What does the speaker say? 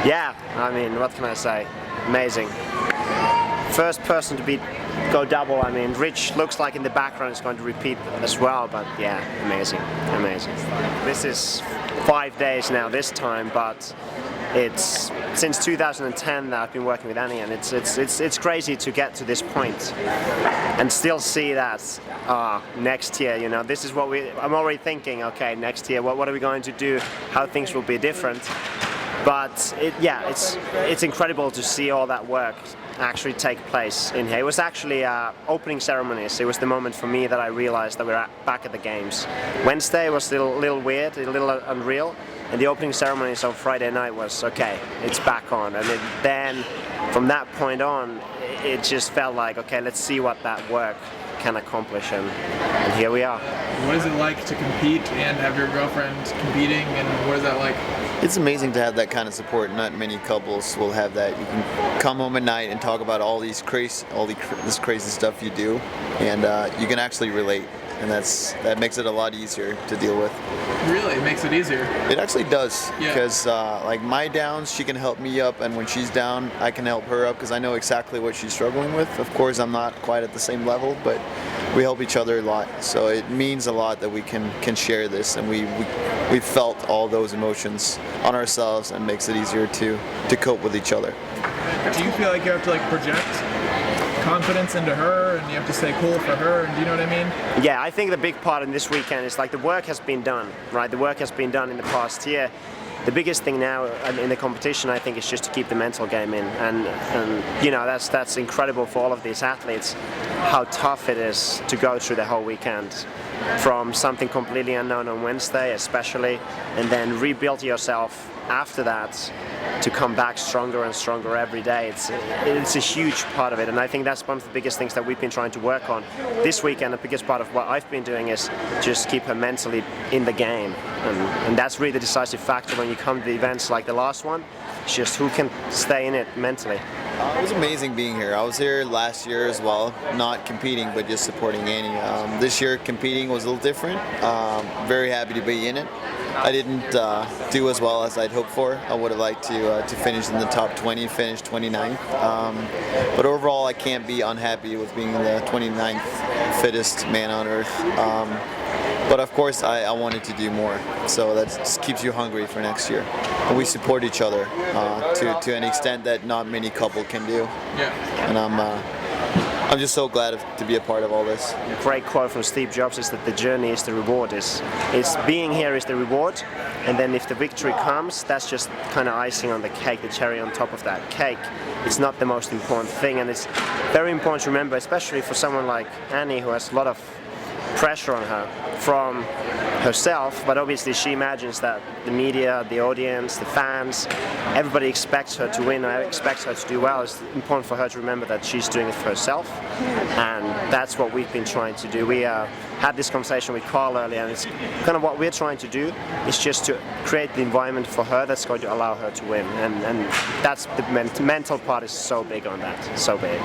Yeah, I mean, what can I say? Amazing. First person to go double. I mean, Rich looks like in the background is going to repeat as well, but yeah, amazing, amazing. This is 5 days now this time, but it's since 2010 that I've been working with Annie, and it's crazy to get to this point and still see that next year, you know, this is what I'm already thinking, okay, next year, what are we going to do, how things will be different. But it's incredible to see all that work actually take place in here. It was actually opening ceremonies. It was the moment for me that I realized that we're back at the games. Wednesday was a little weird, a little unreal, and the opening ceremonies on Friday night was okay, it's back on. And then from that point on, it just felt like, okay, let's see what that work can accomplish, and here we are. What is it like to compete and have your girlfriend competing, and what is that like? It's amazing to have that kind of support. Not many couples will have that. You can come home at night and talk about all this crazy stuff you do, and you can actually relate, and that makes it a lot easier to deal with. Really, it makes it easier. It actually does, because like my downs, she can help me up, and when she's down, I can help her up because I know exactly what she's struggling with. Of course, I'm not quite at the same level, but we help each other a lot. So it means a lot that we can share this, and we felt all those emotions on ourselves, and makes it easier to cope with each other. Do you feel like you have to project confidence into her, and you have to stay cool for her, and do you know what I mean? Yeah, I think the big part in this weekend is the work has been done, right? The work has been done in the past year. The biggest thing now in the competition, I think, is just to keep the mental game in, and you know, that's incredible for all of these athletes, how tough it is to go through the whole weekend, from something completely unknown on Wednesday especially, and then rebuild yourself after that to come back stronger and stronger every day. It's a huge part of it, and I think that's one of the biggest things that we've been trying to work on this weekend. The biggest part of what I've been doing is just keep her mentally in the game, and that's really the decisive factor when you come to events like the last one. It's just who can stay in it mentally. It was amazing being here. I was here last year as well, not competing but just supporting Annie. This year competing was a little different. Very happy to be in it. I didn't do as well as I'd hoped for. I would have liked to finish in the top 20, finish 29th. But overall, I can't be unhappy with being the 29th fittest man on earth. But of course, I wanted to do more. So that just keeps you hungry for next year. And we support each other to an extent that not many couple can do. Yeah. And I'm just so glad to be a part of all this. A great quote from Steve Jobs is that the journey is the reward. It's being here is the reward, and then if the victory comes, that's just kind of icing on the cake, the cherry on top of that cake. It's not the most important thing, and it's very important to remember, especially for someone like Annie, who has a lot of pressure on her from herself, but obviously she imagines that the media, the audience, the fans, everybody expects her to win, or expects her to do well. It's important for her to remember that she's doing it for herself, and that's what we've been trying to do. We had this conversation with Carl earlier, and it's kind of what we're trying to do is just to create the environment for her that's going to allow her to win, and that's the mental part is so big on that, so big.